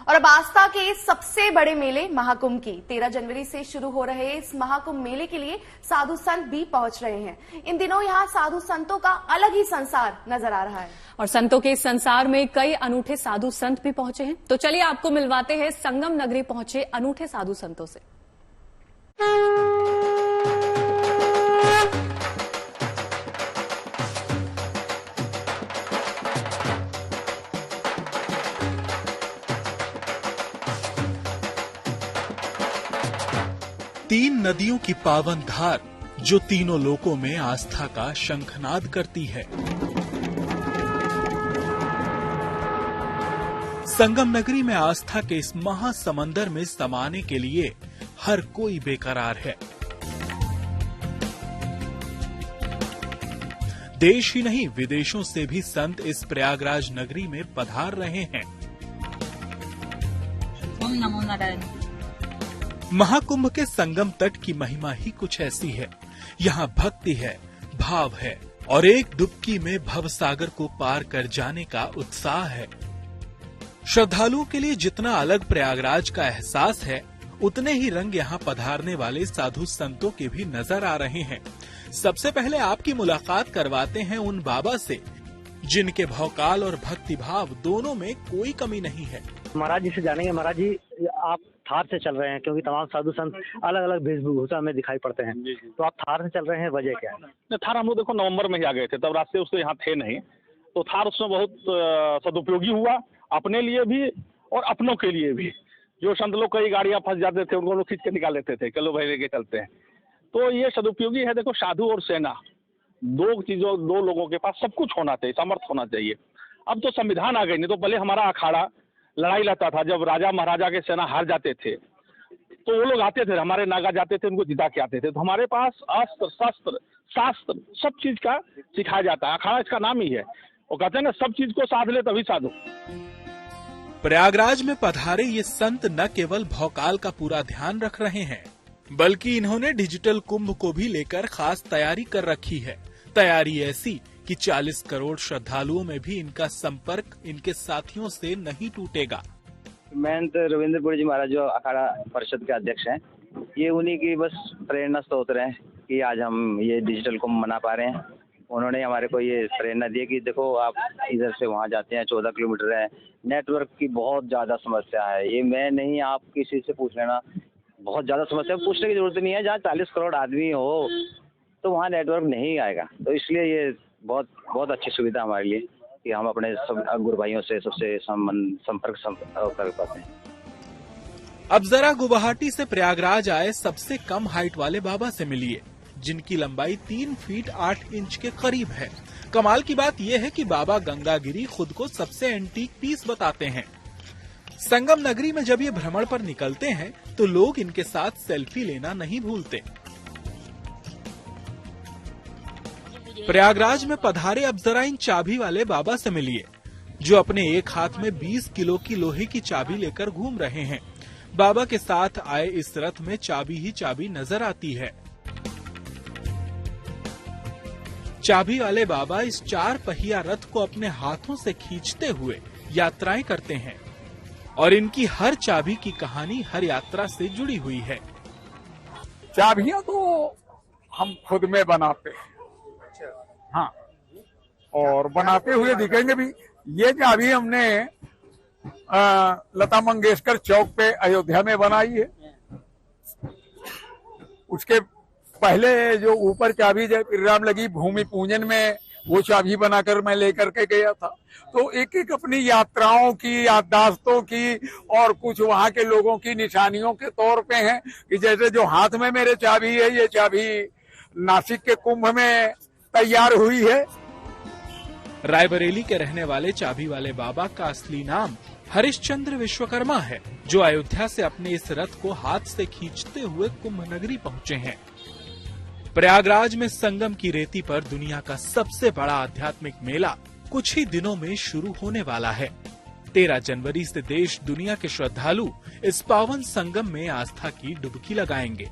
और अब आस्था के सबसे बड़े मेले महाकुंभ की 13 जनवरी से शुरू हो रहे इस महाकुंभ मेले के लिए साधु संत भी पहुंच रहे हैं। इन दिनों यहाँ साधु संतों का अलग ही संसार नजर आ रहा है और संतों के इस संसार में कई अनूठे साधु संत भी पहुंचे हैं। तो चलिए आपको मिलवाते हैं संगम नगरी पहुंचे अनूठे साधु संतों से। तीन नदियों की पावन धार जो तीनों लोकों में आस्था का शंखनाद करती है। संगम नगरी में आस्था के इस महासमंदर में समाने के लिए हर कोई बेकरार है। देश ही नहीं विदेशों से भी संत इस प्रयागराज नगरी में पधार रहे हैं। ओम नमो नारायण। महाकुंभ के संगम तट की महिमा ही कुछ ऐसी है। यहाँ भक्ति है, भाव है और एक डुबकी में भवसागर को पार कर जाने का उत्साह है। श्रद्धालुओं के लिए जितना अलग प्रयागराज का एहसास है, उतने ही रंग यहाँ पधारने वाले साधु संतों के भी नजर आ रहे हैं। सबसे पहले आपकी मुलाकात करवाते हैं उन बाबा से जिनके भवकाल और भक्ति भाव दोनों में कोई कमी नहीं है। महाराज जी से जानेंगे। महाराज जी, आप थार से चल रहे हैं क्योंकि तमाम साधु संत अलग अलग वेशभूषा में दिखाई पड़ते हैं, तो आप थार से चल रहे हैं, वजह क्या है? थार हम लोग देखो नवंबर में ही आ गए थे, तब रास्ते उससे यहाँ थे नहीं, तो थार उसमें बहुत सदुपयोगी हुआ अपने लिए भी और अपनों के लिए भी। जो संत लोग कई गाड़ियां फंस जाते थे उनको लोग खींच के निकाल लेते थे, चलो भाई लेके चलते हैं। तो ये सदुपयोगी है। देखो, साधु और सेना दो लोगों के पास सब कुछ होना चाहिए, सामर्थ्य होना चाहिए। अब तो संविधान आ गई, नहीं तो पहले हमारा अखाड़ा लड़ाई लड़ता था। जब राजा महाराजा के सेना हार जाते थे तो वो लोग आते थे, हमारे नागा जाते थे, उनको जिता के आते थे। तो हमारे पास अस्त्र शस्त्र शास्त्र सब चीज का सिखाया जाता है। अखाड़ा इसका नाम ही है। वो कहते हैं ना, सब चीज को साध ले तभी साधु। प्रयागराज में पधारे ये संत न केवल भौकाल का पूरा ध्यान रख रहे हैं, बल्कि इन्होंने डिजिटल कुंभ को भी लेकर खास तैयारी कर रखी है। तैयारी ऐसी कि 40 करोड़ श्रद्धालुओं में भी इनका संपर्क इनके साथियों से नहीं टूटेगा। मैं तो रविंद्रपुरी जी महाराज जो अखाड़ा परिषद के अध्यक्ष हैं, ये उन्हीं की बस प्रेरणा स्रोत रहे हैं कि आज हम ये डिजिटल कुंभ मना पा रहे हैं। उन्होंने हमारे को ये प्रेरणा दी कि देखो, आप इधर से वहाँ जाते हैं, 14 किलोमीटर है, नेटवर्क की बहुत ज्यादा समस्या है। ये मैं नहीं, आप किसी से पूछ लेना, बहुत ज्यादा समस्या। पूछने की जरूरत नहीं है। जहाँ 40 करोड़ आदमी हो तो वहाँ नेटवर्क नहीं आएगा। तो इसलिए ये बहुत अच्छी सुविधा हमारे लिए कि हम अपने सब गुरु भाइयों से सबसे संपर्क कर पाते हैं। अब जरा गुवाहाटी से प्रयागराज आए सबसे कम हाइट वाले बाबा से मिलिए, जिनकी लंबाई 3 फीट 8 इंच के करीब है। कमाल की बात यह है कि बाबा गंगागिरी खुद को सबसे एंटीक पीस बताते हैं। संगम नगरी में जब ये भ्रमण पर निकलते हैं तो लोग इनके साथ सेल्फी लेना नहीं भूलते। प्रयागराज में पधारे अब जरा इन चाबी वाले बाबा से मिलिए, जो अपने एक हाथ में 20 किलो की लोहे की चाबी लेकर घूम रहे हैं। बाबा के साथ आए इस रथ में चाबी ही चाबी नजर आती है। चाबी वाले बाबा इस 4 पहिया रथ को अपने हाथों से खींचते हुए यात्राएं करते हैं और इनकी हर चाबी की कहानी हर यात्रा से जुड़ी हुई है। चाबियां तो हम खुद में बनाते हैं, हाँ, और बनाते हुए दिखेंगे भी। ये चाबी हमने लता मंगेशकर चौक पे अयोध्या में बनाई है। उसके पहले जो ऊपर चाबी जब राम लगी भूमि पूजन में, वो चाबी बनाकर मैं लेकर के गया था। तो एक एक अपनी यात्राओं की, याददाश्तों की और कुछ वहाँ के लोगों की निशानियों के तौर पे हैं कि जैसे जो हाथ में मेरे चाबी है, ये चाबी नासिक के कुंभ में तैयार हुई है। रायबरेली के रहने वाले चाबी वाले बाबा का असली नाम हरिश्चंद्र विश्वकर्मा है, जो अयोध्या से अपने इस रथ को हाथ से खींचते हुए कुंभ नगरी पहुँचे हैं। प्रयागराज में संगम की रेती पर दुनिया का सबसे बड़ा आध्यात्मिक मेला कुछ ही दिनों में शुरू होने वाला है। 13 जनवरी से देश दुनिया के श्रद्धालु इस पावन संगम में आस्था की डुबकी लगाएंगे।